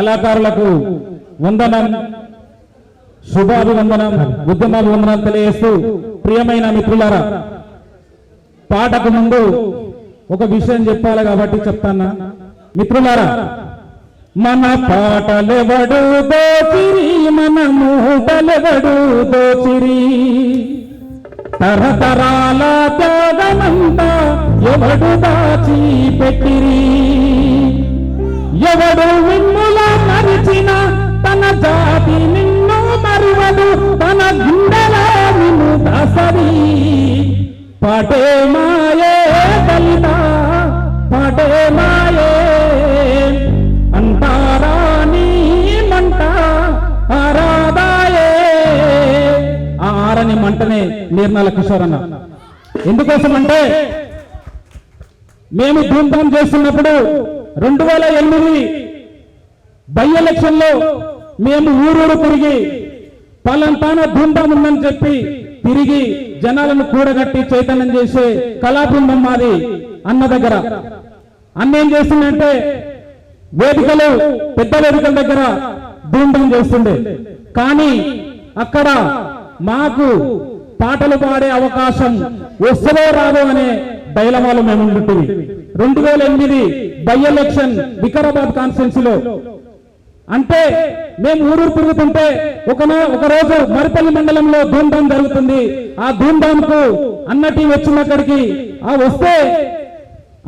కళాకారులకు వందనం, శుభాభివందనం, ఉద్యమాభివందనం తెలియజేస్తూ ప్రియమైన మిత్రులారా, పాటకు ముందు ఒక విషయం చెప్పాలి కాబట్టి చెప్తానా. మిత్రులారా, మన పాటలెవడు దోచిరి, మన మూటలెవడు దోచిరి, తరతరాల త్యాగమంతా ఎవడు దాచి పెట్టిరి, ఎవడు మిమ్ముల మరిచిన తన జాతి నిన్ను మరువదు, తన గుండెల నిన్ను దాసరి, పాటే మాయే దళిత పాటే మాయే అంటారా నీ మంట ఆరాదాయే. ఆ ఆరని మంటనే నిర్మల కిషోర్ అన్న. ఎందుకోసం అంటే మేము ధూమ్ధాం చేస్తున్నప్పుడు 2008 బై ఎలక్షన్ లో మేము ఊరూరు తిరిగి పలంతాన ధూమ్ధాం ఉందని చెప్పి తిరిగి జనాలను కూడగట్టి చైతన్యం చేసే కళాబృందం మాది అన్న దగ్గర. అన్న ఏం చేస్తుందంటే వేదికలు, పెద్ద వేదికల దగ్గర ధూమ్ధాం చేస్తుండే, కానీ అక్కడ మాకు పాటలు పాడే అవకాశం వస్తుందో రాదో అనే డైలమాలో మేము ఉంటుంది. 2008 బై ఎలక్షన్ వికారాబాద్ కాన్స్టిట్యున్సీలో అంటే మేము ఊరూరు తిరుగుతుంటే ఒక రోజు మరిపల్లి మండలంలో ధూమ్ధాం జరుగుతుంది. ఆ ధూమ్ధాంకు అన్న టీం వచ్చినక్కడికి ఆ వస్తే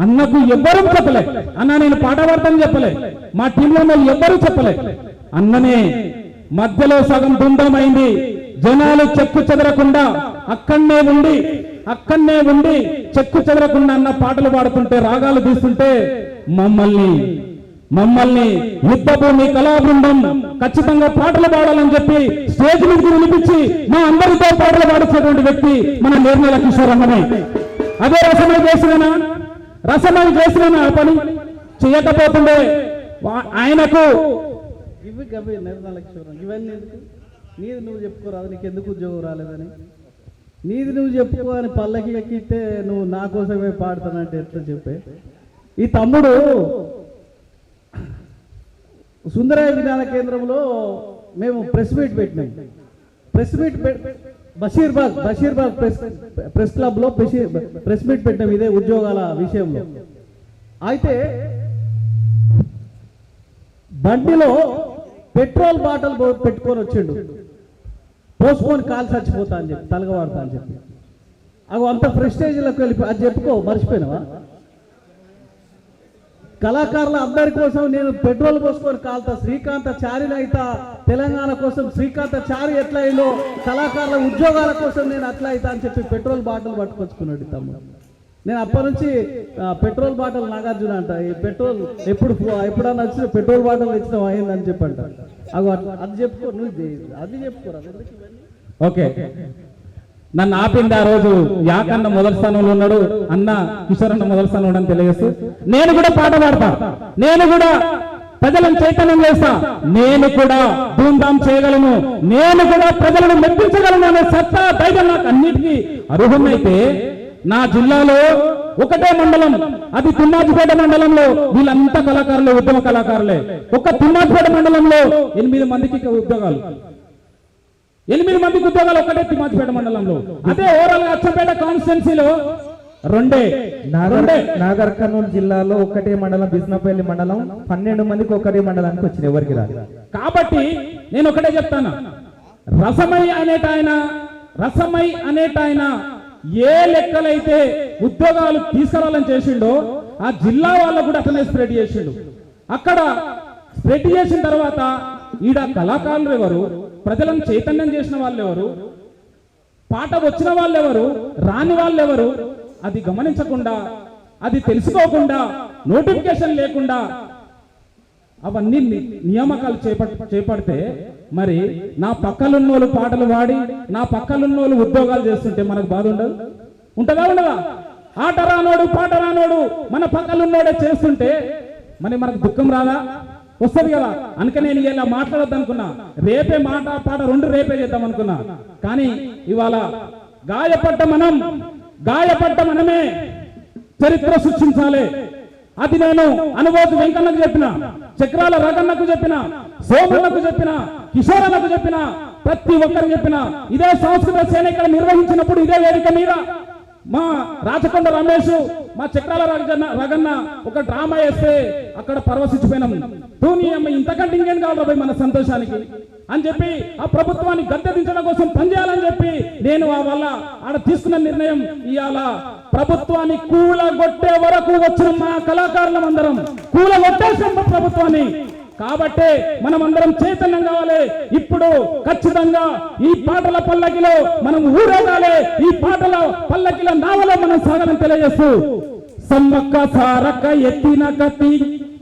అన్నకు ఎవ్వరూ చెప్పలే, అన్న నేను పాట పాడతాను చెప్పలే, మా టీంలో ఎవ్వరూ చెప్పలే. అన్ననే మధ్యలో సగం ధూమ్ధాం అయింది. జనాలు చెక్కు చెదరకుండా అక్కడనే ఉండి చెక్కు చెదరకుండా అన్న పాటలు పాడుతుంటే, రాగాలు తీస్తుంటే మమ్మల్ని యుద్ధభూమి కళాబృందం ఖచ్చితంగా పాటలు పాడాలని చెప్పి స్టేజ్ మీదకి వినిపించి మా అందరితో పాటలు పాడించేటువంటి వ్యక్తి మన నిర్మల కిషోర్ అన్నమే. అదే రసమై చేసిన పని చేయకపోతుండే ఆయనకు నిర్మల కిషోర్ ఇవన్నీ నీది నువ్వు చెప్పుకోరాదు, నీకు ఎందుకు ఉద్యోగం రాలేదని. నీది నువ్వు చెప్పుకో అని పల్లకి ఎక్కితే నువ్వు నా కోసమే పాడుతానంటే ఎట్లా చెప్పే. ఈ తమ్ముడు సుందరయ్య విజ్ఞాన కేంద్రంలో మేము ప్రెస్ మీట్ పెట్టినాం. బషీర్బాగ్ ప్రెస్ క్లబ్ లో ప్రెస్ మీట్ పెట్టినాం ఇదే ఉద్యోగాల విషయంలో. అయితే బండిలో పెట్రోల్ బాటిల్ పెట్టుకొని వచ్చిండు, పోసుకొని కాలు చచ్చిపోతా అని చెప్పి, తలగవాడతా అని చెప్పి. అవి అంత ప్రెస్టేజ్లోకి వెళ్ళిపోయి అది చెప్పుకో, మర్చిపోయినావా? కళాకారుల అందరి కోసం నేను పెట్రోల్ పోసుకొని కాలుతా, శ్రీకాంత చారినైతా, తెలంగాణ కోసం శ్రీకాంత చారి ఎట్లా అయిందో కళాకారుల ఉద్యోగాల కోసం నేను అట్లా అవుతా అని చెప్పి పెట్రోల్ బాటిల్ పట్టుకొచ్చుకున్నాడు తమ్ముడు. నేను అప్పటి నుంచి పెట్రోల్ బాటిల్ నాగార్జున అంట, ఈ పెట్రోల్ ఎప్పుడన్నా వచ్చిన పెట్రోల్ బాటిల్ తెచ్చినావు అయిందని చెప్పంట. అది చెప్పుకో, నువ్వు అది చెప్పుకోరా. ఓకే, నన్ను ఆపింది ఆ రోజు యాకన్న మొదటి స్థానంలో ఉన్నాడు, అన్న కిషోర్ అన్న మొదటి స్థానంలో ఉన్నాడని తెలియజేస్తూ నేను కూడా పాట పాడతా, నేను కూడా ప్రజలను చైతన్యం చేస్తా, నేను కూడా ధూమ్ధాం చేయగలను, నేను కూడా ప్రజలను మెప్పించగలను అనే సత్తా ధైర్యం నాకు అన్నిటికీ అర్హుమైతే నా జిల్లాలో ఒకటే మండలం, అది తిమ్మాజిపేట మండలంలో వీళ్ళంతా కళాకారులే, ఉద్యమ కళాకారులే. ఒక తిమ్మాజిపేట మండలంలో 8 మందికి ఉద్యోగాలు, 8 మందికి ఉద్యోగాలు ఒకటే తిమ్మాజిపేట మండలంలో. అదే ఓవరాల్ గా అచ్చంపేట కాన్స్టిట్యున్సీలో రెండే. నాగర్ కర్నూలు జిల్లాలో ఒకటే మండలం, బిస్నపల్లి మండలం 12 మందికి ఒకటే మండలానికి వచ్చింది, ఎవరికి రాదు. కాబట్టి నేను ఒకటే చెప్తాను, రసమై అనేటాయన ఏ లెక్కలైతే ఉద్యోగాలు తీసుకురావాలని చేసిండో ఆ జిల్లా వాళ్ళకు కూడా అతనే స్ప్రెడ్ చేసిండు. అక్కడ స్ప్రెడ్ చేసిన తర్వాత ఈడ కళాకారులు ఎవరు, ప్రజలను చైతన్యం చేసిన వాళ్ళు ఎవరు, పాట వచ్చిన వాళ్ళు ఎవరు, రాని వాళ్ళు ఎవరు, అది గమనించకుండా, అది తెలుసుకోకుండా, నోటిఫికేషన్ లేకుండా అవన్నీ నియామకాలు చేపడితే మరి నా పక్కలున్నోళ్ళు పాటలు పాడి నా పక్కలున్నోళ్ళు ఉద్యోగాలు చేస్తుంటే మనకు బాధ ఉంటుందా? ఆట రానోడు పాట రానోడు మన పక్కలున్నోడే చేస్తుంటే మరి మనకు దుఃఖం రాదా? వస్తుంది కదా. అందుకనే నేను ఇలా మాట్లాడొద్దు అనుకున్నా, రేపే మాట పాట 2 రేపే చేద్దాం అనుకున్నా. కానీ ఇవాళ గాయపడ్డ మనమే చరిత్ర సృష్టించాలి. అది నేను అనుభూతి వెంకన్నకు చెప్పిన, చక్రాల రగన్నకు చెప్పిన, సోమన్నకు చెప్పిన, కిషోరన్నకు చెప్పిన, ప్రతి ఒక్కరు చెప్పిన. ఇదే సంస్కృత సేన ఇక్కడ నిర్వహించినప్పుడు ఇదే వేదిక మీద మా రాచకొండ రమేష్, మా చక్రాల రగన్న ఒక డ్రామా వేస్తే అక్కడ పరవశించిపోయినాం. టూని అమ్మ ఇంతకంటే ఇంకేం కావాలి భయ్ మన సంతోషానికి అని చెప్పి ఆ ప్రభుత్వాన్ని గద్దెదించడం కోసం పనిచేయాలని చెప్పి నేను ఆ వల్ల ఆడ తీసుకున్న నిర్ణయం. ఇవాళ ప్రభుత్వాన్ని కూలగొట్టే వరకు వచ్చిన మా కళాకారులం అందరం కూలగొట్టేసాం ప్రభుత్వాన్ని. కాబట్టే మనం అందరం చైతన్యం కావాలి. ఇప్పుడు ఖచ్చితంగా ఈ పాటల పల్లకిలో మనం ఊరేగాలి, ఈ పాటల పల్లకిలో నావలో మనం సాగాలని తెలియజేస్తూ సమ్మక్క సారక్క ఎత్తిన కత్తి